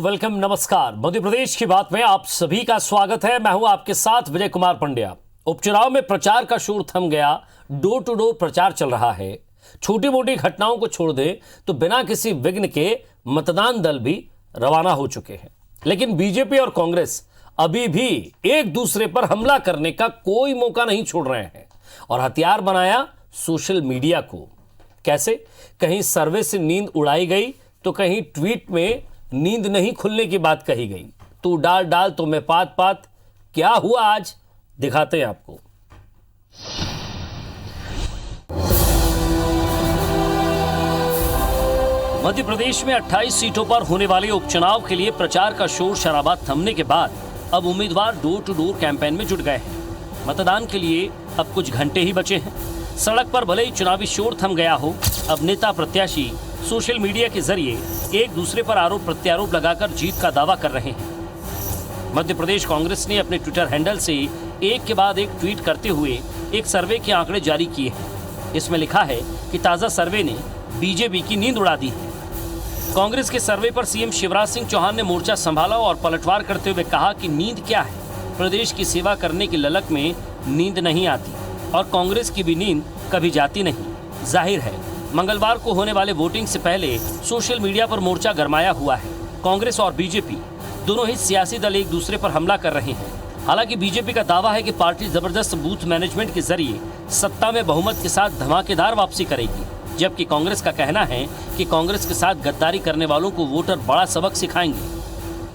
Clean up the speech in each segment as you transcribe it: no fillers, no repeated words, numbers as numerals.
Welcome, नमस्कार। मध्य प्रदेश की बात में आप सभी का स्वागत है। मैं हूं आपके साथ विजय कुमार पंड्या। उपचुनाव में प्रचार का शोर थम गया, डोर टू डोर प्रचार चल रहा है। छोटी मोटी घटनाओं को छोड़ दे तो बिना किसी विघ्न के मतदान दल भी रवाना हो चुके हैं। लेकिन बीजेपी और कांग्रेस अभी भी एक दूसरे पर हमला करने का कोई मौका नहीं छोड़ रहे हैं और हथियार बनाया सोशल मीडिया को। कैसे? कहीं सर्वे से नींद उड़ाई गई तो कहीं ट्वीट में नींद नहीं खुलने की बात कही गई। तू डाल डाल तो मैं पात पात, क्या हुआ आज दिखाते हैं आपको। मध्य प्रदेश में 28 सीटों पर होने वाले उपचुनाव के लिए प्रचार का शोर शराबा थमने के बाद अब उम्मीदवार डोर टू डोर कैंपेन में जुट गए हैं। मतदान के लिए अब कुछ घंटे ही बचे हैं। सड़क पर भले ही चुनावी शोर थम गया हो, अब नेता प्रत्याशी सोशल मीडिया के जरिए एक दूसरे पर आरोप प्रत्यारोप लगाकर जीत का दावा कर रहे हैं। मध्य प्रदेश कांग्रेस ने अपने ट्विटर हैंडल से एक के बाद एक ट्वीट करते हुए एक सर्वे के आंकड़े जारी किए हैं। इसमें लिखा है कि ताज़ा सर्वे ने बीजेपी की नींद उड़ा दी है। कांग्रेस के सर्वे पर सीएम शिवराज सिंह चौहान ने मोर्चा संभाला और पलटवार करते हुए कहा कि नींद क्या है, प्रदेश की सेवा करने की ललक में नींद नहीं आती और कांग्रेस की भी नींद कभी जाती नहीं। जाहिर है मंगलवार को होने वाले वोटिंग से पहले सोशल मीडिया पर मोर्चा गरमाया हुआ है। कांग्रेस और बीजेपी दोनों ही सियासी दल एक दूसरे पर हमला कर रहे हैं। हालांकि बीजेपी का दावा है कि पार्टी जबरदस्त बूथ मैनेजमेंट के जरिए सत्ता में बहुमत के साथ धमाकेदार वापसी करेगी, जबकि कांग्रेस का कहना है कि कांग्रेस के साथ गद्दारी करने वालों को वोटर बड़ा सबक सिखाएंगे।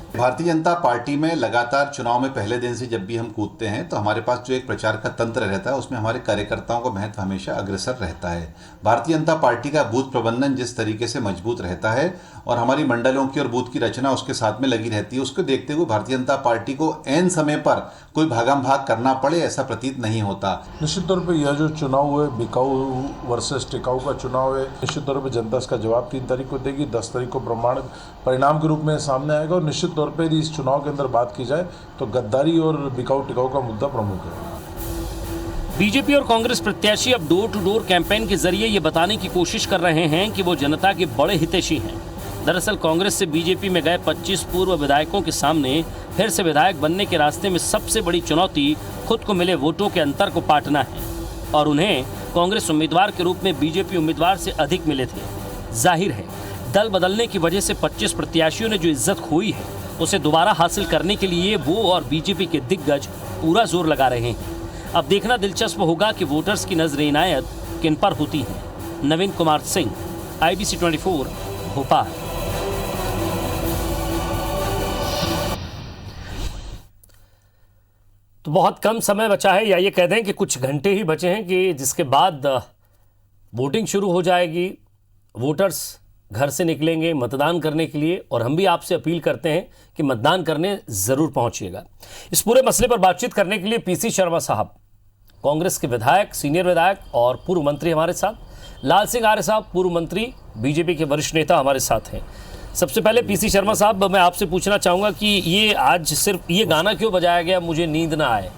भारतीय जनता पार्टी में लगातार चुनाव में पहले दिन से जब भी हम कूदते हैं तो हमारे पास जो एक प्रचार का तंत्र रहता है उसमें हमारे कार्यकर्ताओं का महत्व हमेशा अग्रसर रहता है। भारतीय जनता पार्टी का बूथ प्रबंधन जिस तरीके से मजबूत रहता है और हमारी मंडलों की और बूथ की रचना उसके साथ में लगी रहती है, उसको देखते हुए भारतीय जनता पार्टी को ऐन समय पर कोई भागम भाग करना पड़े ऐसा प्रतीत नहीं होता। निश्चित तौर पर यह जो चुनाव है, बिकाऊ वर्सेस टिकाऊ का चुनाव है, निश्चित तौर पर जनता इसका जवाब 3 तारीख को देगी। 10 तारीख को परिणाम के रूप में सामने आएगा और निश्चित तौर पर यदि इस चुनाव के अंदर बात की जाए तो गद्दारी और बिकाऊ टिकाऊ का मुद्दा प्रमुख है। बीजेपी और कांग्रेस प्रत्याशी अब डोर टू डोर कैंपेन के जरिए ये बताने की कोशिश कर रहे हैं कि वो जनता के बड़े हितैषी हैं। दरअसल कांग्रेस से बीजेपी में गए 25 पूर्व विधायकों के सामने फिर से विधायक बनने के रास्ते में सबसे बड़ी चुनौती खुद को मिले वोटों के अंतर को पाटना है और उन्हें कांग्रेस उम्मीदवार के रूप में बीजेपी उम्मीदवार से अधिक मिले थे। जाहिर है दल बदलने की वजह से 25 प्रत्याशियों ने जो इज्जत खोई है उसे दोबारा हासिल करने के लिए वो और बीजेपी के दिग्गज पूरा जोर लगा रहे हैं। अब देखना दिलचस्प होगा कि वोटर्स की नजर इनायत किन पर होती है। नवीन कुमार सिंह, IBC 24, भोपाल। तो बहुत कम समय बचा है, या ये कह दें कि कुछ घंटे ही बचे हैं कि जिसके बाद वोटिंग शुरू हो जाएगी। वोटर्स घर से निकलेंगे मतदान करने के लिए और हम भी आपसे अपील करते हैं कि मतदान करने ज़रूर पहुंचिएगा। इस पूरे मसले पर बातचीत करने के लिए PC शर्मा साहब, कांग्रेस के विधायक, सीनियर विधायक और पूर्व मंत्री हमारे साथ। लाल सिंह आर्य साहब, पूर्व मंत्री, बीजेपी के वरिष्ठ नेता हमारे साथ हैं। सबसे पहले PC शर्मा साहब, मैं आपसे पूछना चाहूँगा कि ये आज सिर्फ ये गाना क्यों बजाया गया, मुझे नींद ना आए?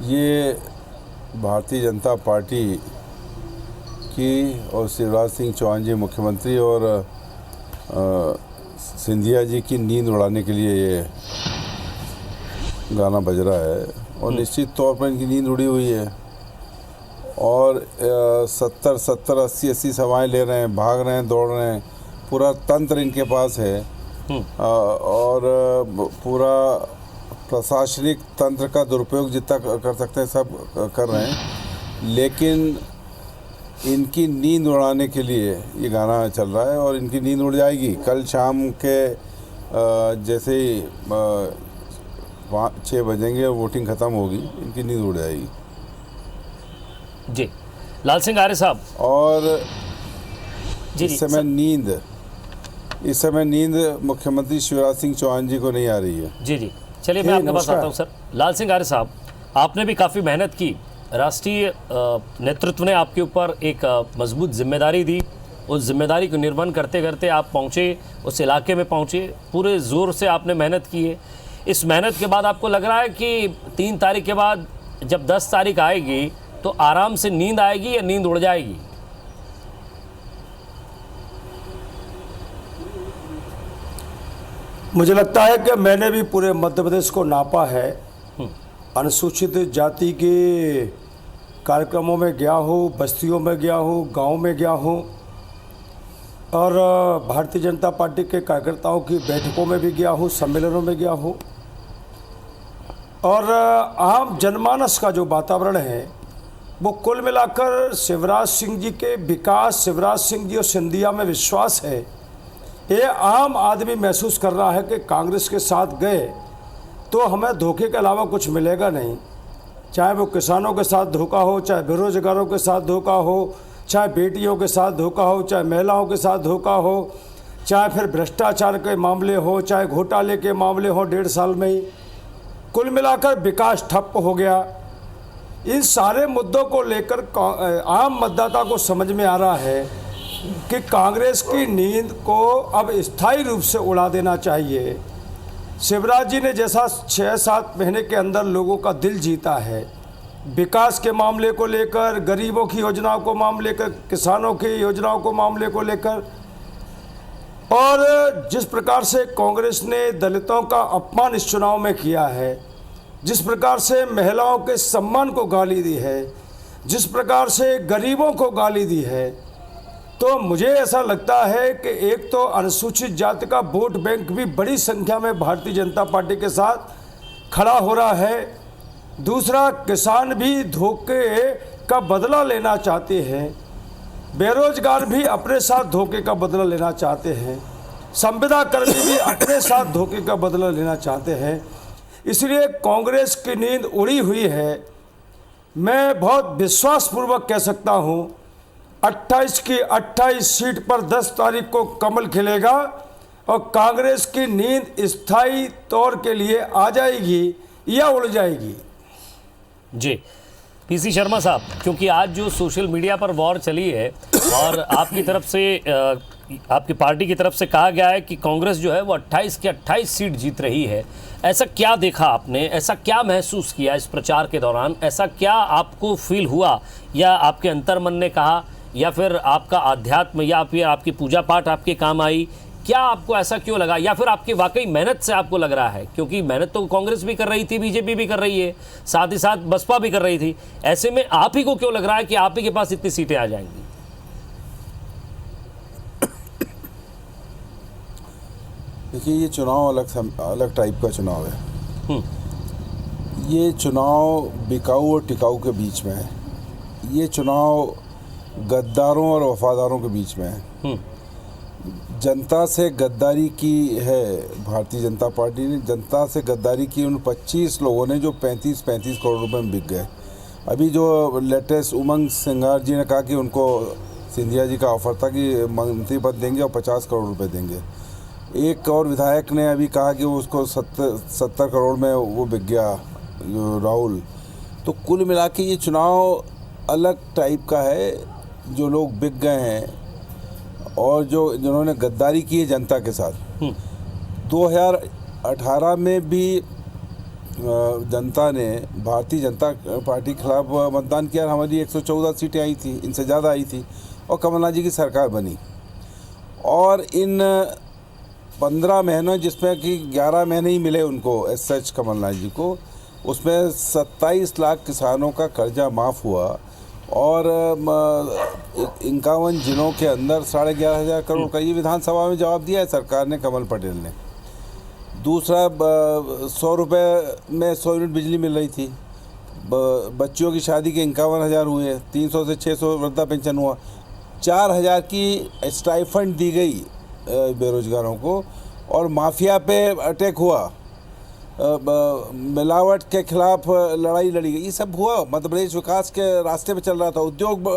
ये भारतीय जनता पार्टी की और शिवराज सिंह चौहान जी मुख्यमंत्री और सिंधिया जी की नींद उड़ाने के लिए ये गाना बज रहा है और निश्चित तौर पर इनकी नींद उड़ी हुई है और 70, 80 सवाएं ले रहे हैं, भाग रहे हैं, दौड़ रहे हैं। पूरा तंत्र इनके पास है और पूरा प्रशासनिक तंत्र का दुरुपयोग जितना कर सकते हैं सब कर रहे हैं, लेकिन इनकी नींद उड़ाने के लिए ये गाना चल रहा है और इनकी नींद उड़ जाएगी। कल शाम के जैसे ही 6 बजेंगे वोटिंग ख़त्म होगी, इनकी नींद उड़ जाएगी। जी, लाल सिंह आर्य साहब। और जी, इस समय नींद मुख्यमंत्री शिवराज सिंह चौहान जी को नहीं आ रही है। जी, चलिए मैं आपके पास आता हूँ। सर लाल सिंह आर्य साहब, आपने भी काफ़ी मेहनत की, राष्ट्रीय नेतृत्व ने आपके ऊपर एक मजबूत जिम्मेदारी दी। उस जिम्मेदारी को निर्वहन करते करते आप पहुँचे, उस इलाके में पहुँचे, पूरे ज़ोर से आपने मेहनत की है। इस मेहनत के बाद आपको लग रहा है कि 3 तारीख के बाद जब 10 तारीख आएगी तो आराम से नींद आएगी या नींद उड़ जाएगी? मुझे लगता है कि मैंने भी पूरे मध्य प्रदेश को नापा है। अनुसूचित जाति के कार्यक्रमों में गया हूँ, बस्तियों में गया हूँ, गांव में गया हूँ और भारतीय जनता पार्टी के कार्यकर्ताओं की बैठकों में भी गया हूँ, सम्मेलनों में गया हूँ। और आम जनमानस का जो वातावरण है वो कुल मिलाकर शिवराज सिंह जी के विकास, शिवराज सिंह जी और सिंधिया में विश्वास है। ये आम आदमी महसूस कर रहा है कि कांग्रेस के साथ गए तो हमें धोखे के अलावा कुछ मिलेगा नहीं। चाहे वो किसानों के साथ धोखा हो, चाहे बेरोजगारों के साथ धोखा हो, चाहे बेटियों के साथ धोखा हो, चाहे महिलाओं के साथ धोखा हो, चाहे फिर भ्रष्टाचार के मामले हो, चाहे घोटाले के मामले हो 1.5 साल में ही। कुल मिलाकर विकास ठप्प हो गया। इन सारे मुद्दों को लेकर आम मतदाता को समझ में आ रहा है कि कांग्रेस की नींद को अब स्थायी रूप से उड़ा देना चाहिए। शिवराज जी ने जैसा 6-7 महीने के अंदर लोगों का दिल जीता है, विकास के मामले को लेकर, गरीबों की योजनाओं को मामले लेकर, किसानों की योजनाओं को मामले को लेकर, और जिस प्रकार से कांग्रेस ने दलितों का अपमान इस चुनाव में किया है, जिस प्रकार से महिलाओं के सम्मान को गाली दी है, जिस प्रकार से गरीबों को गाली दी है, तो मुझे ऐसा लगता है कि एक तो अनुसूचित जाति का वोट बैंक भी बड़ी संख्या में भारतीय जनता पार्टी के साथ खड़ा हो रहा है। दूसरा, किसान भी धोखे का बदला लेना चाहते हैं, बेरोजगार भी अपने साथ धोखे का बदला लेना चाहते हैं, संविदा कर्मी भी अपने साथ धोखे का बदला लेना चाहते हैं। इसलिए कांग्रेस की नींद उड़ी हुई है। मैं बहुत विश्वासपूर्वक कह सकता हूँ 28 की 28 सीट पर 10 तारीख को कमल खिलेगा और कांग्रेस की नींद स्थायी तौर के लिए आ जाएगी या उड़ जाएगी। जी, पीसी शर्मा साहब, क्योंकि आज जो सोशल मीडिया पर वॉर चली है और आपकी तरफ से, आपकी पार्टी की तरफ से कहा गया है कि कांग्रेस जो है वो 28 की 28 सीट जीत रही है, ऐसा क्या देखा आपने, ऐसा क्या महसूस किया इस प्रचार के दौरान, ऐसा क्या आपको फील हुआ, या आपके अंतर्मन ने कहा, या फिर आपका आध्यात्म या फिर आपकी पूजा पाठ आपके काम आई? क्या आपको ऐसा क्यों लगा, या फिर आपकी वाकई मेहनत से आपको लग रहा है? क्योंकि मेहनत तो कांग्रेस भी कर रही थी, बीजेपी भी कर रही है, साथ ही साथ बसपा भी कर रही थी। ऐसे में आप ही को क्यों लग रहा है कि आप ही के पास इतनी सीटें आ जाएंगी? देखिए, ये चुनाव अलग टाइप का चुनाव है। ये चुनाव बिकाऊ और टिकाऊ के बीच में है। ये चुनाव गद्दारों और वफादारों के बीच में है। जनता से गद्दारी की है भारतीय जनता पार्टी ने, जनता से गद्दारी की उन 25 लोगों ने जो 35 करोड़ रुपए में बिक गए। अभी जो लेटेस्ट उमंग सिंगार जी ने कहा कि उनको सिंधिया जी का ऑफर था कि मंत्री पद देंगे और 50 करोड़ रुपए देंगे। एक और विधायक ने अभी कहा कि उसको 70 करोड़ में वो बिक गया, राहुल। तो कुल मिला के ये चुनाव अलग टाइप का है। जो लोग बिक गए हैं और जिन्होंने गद्दारी की है जनता के साथ। 2018 में भी जनता ने भारतीय जनता पार्टी के खिलाफ मतदान किया। हमारी 114 सीटें आई थी, इनसे ज़्यादा आई थी, और कमलनाथ जी की सरकार बनी। और इन 15 महीनों, जिसमें कि 11 महीने ही मिले उनको एस सच कमलनाथ जी को, उसमें 27 लाख किसानों का कर्जा माफ़ हुआ और 51 जिलों के अंदर 11,500 करोड़ का ये विधानसभा में जवाब दिया है सरकार ने, कमल पटेल ने। दूसरा, 100 रुपये में 100 यूनिट बिजली मिल रही थी। बच्चियों की शादी के 51,000 हुए, 300 से 600 वृद्धा पेंशन हुआ, 4,000 की स्टाइफंड दी गई बेरोजगारों को, और माफिया पे अटैक हुआ, मिलावट के खिलाफ लड़ाई लड़ी गई। ये सब हुआ। मध्य प्रदेश विकास के रास्ते पे चल रहा था। उद्योग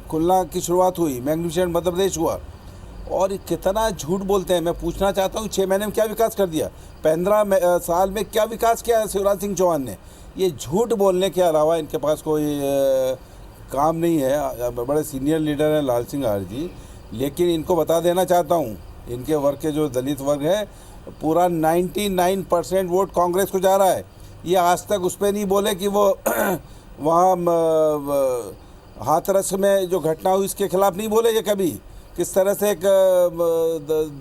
खुलना की शुरुआत हुई, मैग्निफिसेंट मध्य प्रदेश हुआ। और कितना झूठ बोलते हैं। मैं पूछना चाहता हूँ 6 महीने में क्या विकास कर दिया, 15 साल में क्या विकास किया शिवराज सिंह चौहान ने? ये झूठ बोलने के अलावा इनके पास कोई काम नहीं है। बड़े सीनियर लीडर हैं लाल सिंह आर जी, लेकिन इनको बता देना चाहता हूँ, इनके वर्ग के जो दलित वर्ग है, पूरा 99% वोट कांग्रेस को जा रहा है। ये आज तक उस पर नहीं बोले कि वो वहाँ हाथरस में जो घटना हुई इसके खिलाफ नहीं बोले ये कभी। किस तरह से एक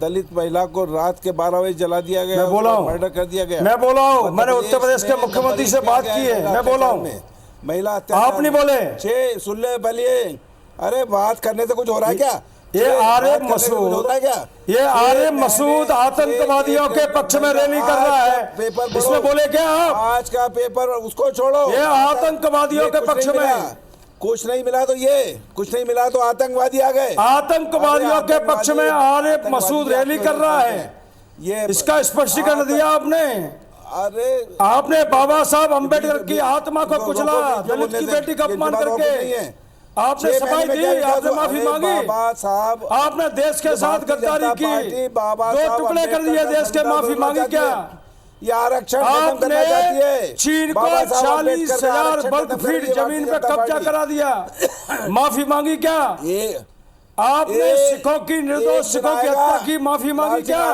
दलित महिला को रात के 12 बजे जला दिया गया, मैं बोला हूँ, मर्डर कर दिया गया। मैं बोला हूँ, मैंने उत्तर प्रदेश के मुख्यमंत्री से बात की है, मैं बोला हूँ, महिला आप नहीं बोले। सुन ले बलिए, अरे बात करने से कुछ हो रहा है क्या? ये आरिफ मसूद आतंकवादियों के पक्ष में रैली कर रहा है, इसमें बोले क्या आप? आज का पेपर उसको छोड़ो, ये आतंकवादियों के पक्ष में कुछ नहीं मिला तो ये कुछ नहीं मिला तो आतंकवादी आ गए। आतंकवादियों के पक्ष में आरिफ मसूद रैली कर रहा है, ये इसका स्पष्टीकरण दिया आपने। अरे आपने बाबा साहब अम्बेडकर की आत्मा को कुचला, दलित की बेटी का अपमान करके आपने सफाई दी, आपने माफी मांगी, बाबा साहब आपने देश के साथ गद्दारी की, 2 टुकड़े कर दिए देश के, माफी मांगी क्या? ये आरक्षण आपने चीन को 40,000 वर्ग फीट जमीन पे कब्जा करा दिया, माफी मांगी क्या? आपने सिखों की, निर्दोष सिखों की हत्या की, माफी मांगी क्या?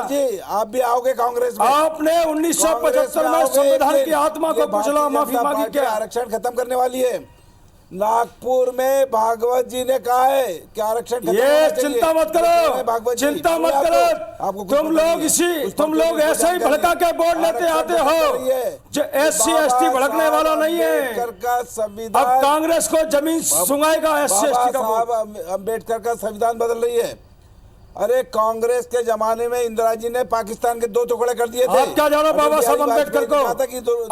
आप भी आओगे कांग्रेस में? आपने 1975 में संविधान की आत्मा को कुचला, माफी मांगी क्या? आरक्षण खत्म करने वाली है। नागपुर में भागवत जी ने कहा है कि आरक्षण, ये चिंता मत करो, चिंता मत करो, तुम लोग ऐसे ही भड़का के वोट लेते आते हो, जो SC ST भड़कने वाला नहीं है। अब कांग्रेस को जमीन सुंगाएगा SC ST का वोट। अम्बेडकर का संविधान बदल रही है। अरे कांग्रेस के जमाने में इंदिरा जी ने पाकिस्तान के 2 टुकड़े कर दिए थे। आप क्या जानो बाबा साहब अम्बेडकर को?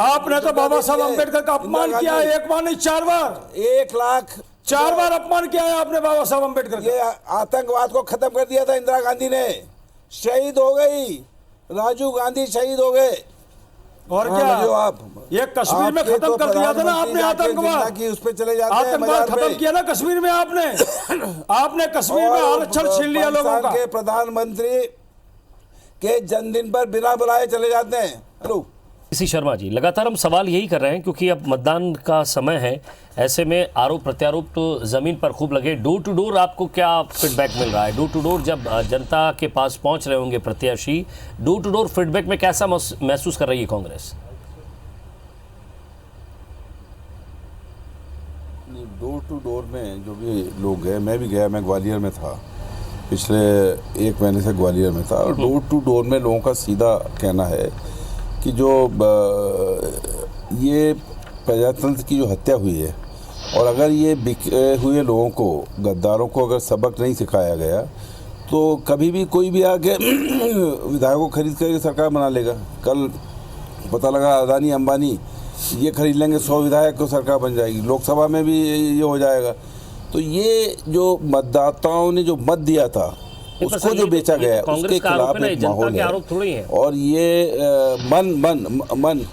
आपने तो बाबा साहब अम्बेडकर का अपमान किया है, 1 बार नहीं 4 बार, 4 बार अपमान किया है आपने बाबा साहब अम्बेडकर। ये आतंकवाद को खत्म कर दिया था इंदिरा गांधी ने, शहीद हो गई, राजीव गांधी शहीद हो गए। और क्या आप ये कश्मीर में खत्म कर दिया था ना आपने आतंकवाद की, उस पे चले जाते हैं, आतंकवाद खत्म किया ना कश्मीर में आपने कश्मीर में आरक्षण छीन लिया लोगों का। प्रधानमंत्री के जन्मदिन पर बिना बुलाए चले जाते हैं। हेलो इसी शर्मा जी, लगातार हम सवाल यही कर रहे हैं क्योंकि अब मतदान का समय है, ऐसे में आरोप प्रत्यारोप तो ज़मीन पर खूब लगे। डोर टू डोर आपको क्या फीडबैक मिल रहा है? डोर टू डोर जब जनता के पास पहुंच रहे होंगे प्रत्याशी, डोर टू डोर फीडबैक में कैसा महसूस कर रही है कांग्रेस? डोर टू डोर में जो भी लोग गए, मैं भी गया, मैं ग्वालियर में था, पिछले 1 महीने से ग्वालियर में था। और डोर टू डोर में लोगों का सीधा कहना है कि जो ये प्रजातंत्र की जो हत्या हुई है, और अगर ये बिखरे हुए लोगों को, गद्दारों को अगर सबक नहीं सिखाया गया तो कभी भी कोई भी आके विधायकों को खरीद करके सरकार बना लेगा। कल पता लगा अदानी अंबानी ये खरीद लेंगे, 100 विधायक को सरकार बन जाएगी, लोकसभा में भी ये हो जाएगा। तो ये जो मतदाताओं ने जो मत दिया था उसको जो बेचा गया उसके खिलाफ एक माहौल है। और ये मन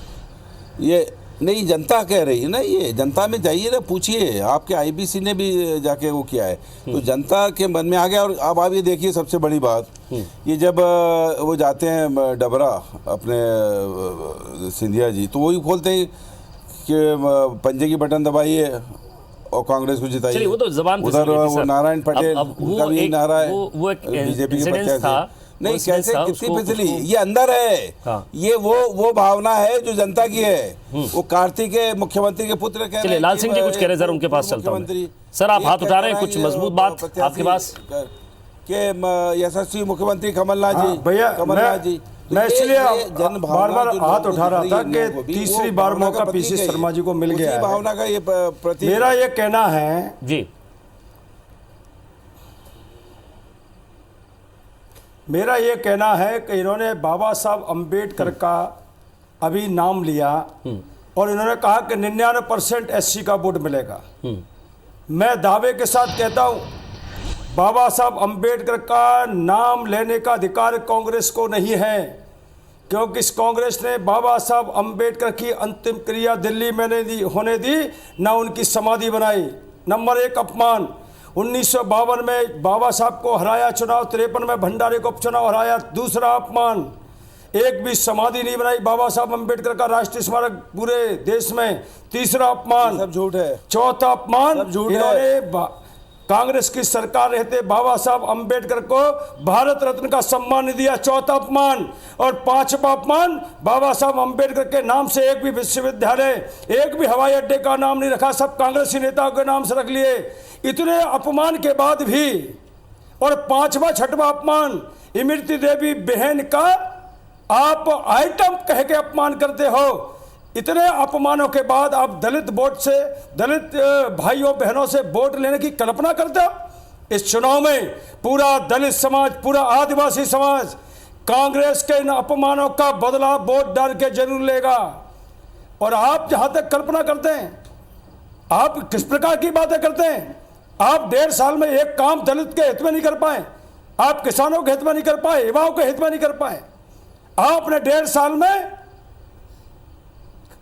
ये नहीं, जनता कह रही है ना, ये जनता में जाइए ना, पूछिए, आपके IBC ने भी जाके वो किया है, तो जनता के मन में आ गया। और अब आप ये देखिए, सबसे बड़ी बात ये जब वो जाते हैं डबरा अपने सिंधिया जी, तो वही बोलते हैं कि पंजे की बटन दबाइए और कांग्रेस को जिताइए। वो तो जबान उधर वो नारायण पटेल वो एक बीजेपी के इंसिडेंस था, नहीं कैसे कितनी पिछली, ये अंदर है। हाँ। ये वो भावना है जो जनता की है। वो कार्तिक के मुख्यमंत्री के पुत्र कह रहे हैं। लाल सिंह जी कुछ कह रहे हैं, सर उनके पास चलता हूं। सर आप हाथ उठा रहे हैं, कुछ मजबूत बात आपके पास? के यशस्वी मुख्यमंत्री कमलनाथ जी, भैया कमलनाथ जी, मैं इसलिए बार बार हाथ उठा रहा था कि तीसरी बार मौका PC शर्मा जी को मिल गया है। भावना का ये मेरा ये कहना है जी, मेरा ये कहना है कि इन्होंने बाबा साहब अम्बेडकर का अभी नाम लिया और इन्होंने कहा कि 99% SC का वोट मिलेगा। मैं दावे के साथ कहता हूं, बाबा साहब अम्बेडकर का नाम लेने का अधिकार कांग्रेस को नहीं है, क्योंकि इस कांग्रेस ने बाबा साहब अम्बेडकर की अंतिम क्रिया दिल्ली में नहीं होने दी, ना उनकी समाधि बनाई। नंबर 1 अपमान। 1952 में बाबा साहब को हराया चुनाव, 53 में भंडारे को उपचुनाव हराया। दूसरा अपमान, एक भी समाधि नहीं बनाई बाबा साहब अम्बेडकर का राष्ट्रीय स्मारक पूरे देश में। तीसरा अपमान, सब झूठ है। चौथा अपमान, इन्होंने कांग्रेस की सरकार रहते बाबा साहब अंबेडकर को भारत रत्न का सम्मान नहीं दिया, चौथा अपमान। और पांचवा अपमान, बाबा साहब अंबेडकर के नाम से एक भी विश्वविद्यालय, एक भी हवाई अड्डे का नाम नहीं रखा, सब कांग्रेसी नेताओं के नाम से रख लिए। इतने अपमान के बाद भी, और पांचवा छठवा अपमान, इमरती देवी बहन का आप आइटम कह के अपमान करते हो। इतने अपमानों के बाद आप दलित वोट से, दलित भाइयों बहनों से वोट लेने की कल्पना करते हो। इस चुनाव में पूरा दलित समाज, पूरा आदिवासी समाज कांग्रेस के इन अपमानों का बदला वोट डाल के जरूर लेगा। और आप जहां तक कल्पना करते हैं, आप किस प्रकार की बातें करते हैं? आप 1.5 साल में एक काम दलित के हित में नहीं कर पाए, आप किसानों के हित में नहीं कर पाए, युवाओं के हित में नहीं कर पाए। आपने 1.5 साल में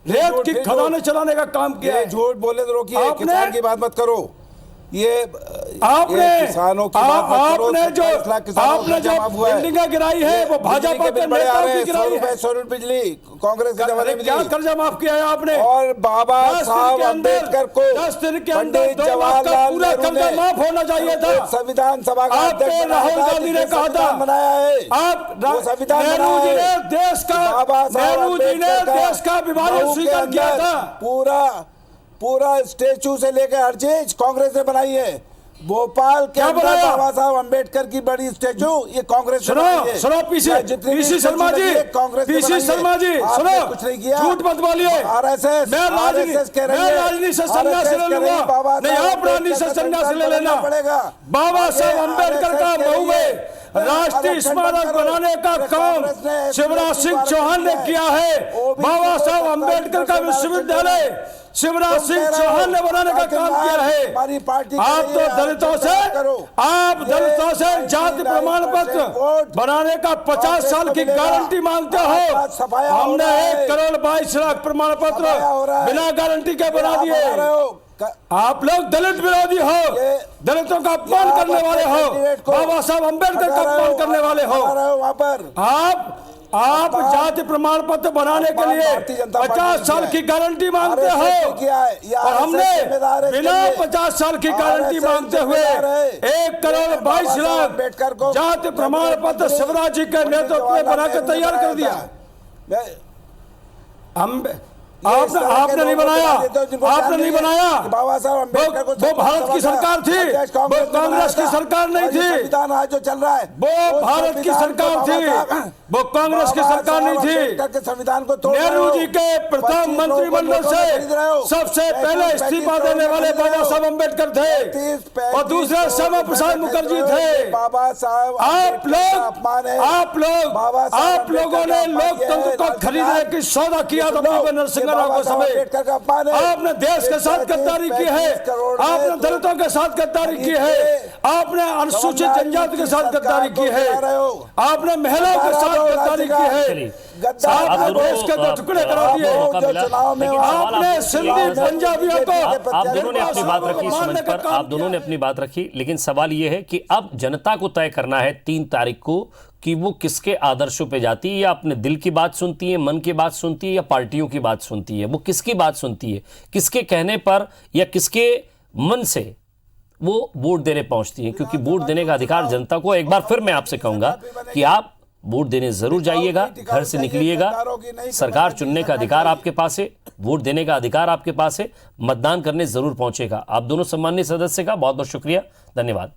रेत की खदानें चलाने का काम किया है। झूठ बोले तो रोकिए, किसान की बात मत करो। ये आपने किसानों की बात मत करो। आपने जो बिल्डिंगें गिराई है वो भाजपा के नेताओं की गिराई है। 100 रुपए बिजली कांग्रेस के जमाने में क्या कर्जा माफ किया है आपने? और बाबा साहब अम्बेडकर को 10 दिन के अंदर 2 लाख का पूरा कर्जा माफ होना चाहिए था। संविधान सभा का आपको राहुल गांधी ने कहा था बनाया है, आप संविधान नेहरू जी ने देश का विभाजन स्वीकार किया था। पूरा स्टेचू से लेकर हर चीज कांग्रेस ने बनाई है। भोपाल के अंदर बाबा साहब अम्बेडकर की बड़ी स्टेचू ये कांग्रेस ने बनाई है। सुनो पीसी शर्मा जी, पीसी शर्मा जी सुनो, कुछ नहीं किया। झूठ मत बोलिए। आरएसएस मैं राजनीति से संन्यास ले लूंगा, नहीं आप राजनीति से संन्यास ले लेना पड़ेगा। बाबा साहब अम्बेडकर का मऊ में राष्ट्रीय स्मारक बनाने का काम शिवराज सिंह चौहान ने किया है। बाबा साहब अम्बेडकर का विश्वविद्यालय शिवराज सिंह चौहान ने बनाने का काम किया है। आप तो दलितों से जाति प्रमाण पत्र बनाने का 50 साल की गारंटी मांगते हो। हमने 1 करोड़ 22 लाख प्रमाण पत्र बिना गारंटी के बना दिए। आप लोग दलित विरोधी हो, दलितों का अपमान करने वाले हो, बाबा साहब अम्बेडकर का अपमान करने वाले हो। आप जाति प्रमाण पत्र बनाने के लिए 50 साल की गारंटी मांगते हो, और हमने बिना 50 साल की गारंटी मांगते हुए 1 करोड़ 22 लाख जाति प्रमाण पत्र शिवराज जी के नेतृत्व में बनाकर तैयार कर दिया। आपने नहीं बनाया, आपने नहीं बनाया। बाबा साहब अम्बेडकर को वो भारत की सरकार थी, वो कांग्रेस की सरकार नहीं थी। संविधान आज जो चल रहा है वो भारत की सरकार थी, वो कांग्रेस की सरकार नहीं थी। संविधान को नेहरू जी के प्रथम मंत्रिमंडल से सबसे पहले इस्तीफा देने वाले बाबा साहब अम्बेडकर थे, और दूसरे श्यामा प्रसाद मुखर्जी थे। बाबा साहब आप लोगों ने लोकतंत्र को खरीदने की सौदा किया था। आपने देश के साथ गद्दारी की है, आपने दलितों के साथ गद्दारी की है, आपने अनुसूचित जनजाति के साथ गद्दारी की है, आपने महिलाओं के साथ गद्दारी की है, आपने देश के 2 टुकड़े करा दिए। आपने सिंधी पंजाबियों को, आप दोनों ने अपनी बात रखी इस मंच पर, आप दोनों ने अपनी बात रखी, लेकिन सवाल यह है कि अब जनता को तय करना है 3 तारीख को कि वो किसके आदर्शों पे जाती है, या अपने दिल की बात सुनती है, मन की बात सुनती है, या पार्टियों की बात सुनती है। वो किसकी बात सुनती है, किसके कहने पर या किसके मन से वो वोट देने पहुंचती है। क्योंकि वोट देने का अधिकार जनता को, एक बार फिर मैं आपसे कहूंगा कि आप वोट देने जरूर जाइएगा, घर से निकलिएगा। सरकार चुनने का अधिकार आपके पास है, वोट देने का अधिकार आपके पास है, मतदान करने जरूर पहुंचेगा। आप दोनों सम्मानीय सदस्य का बहुत बहुत शुक्रिया, धन्यवाद।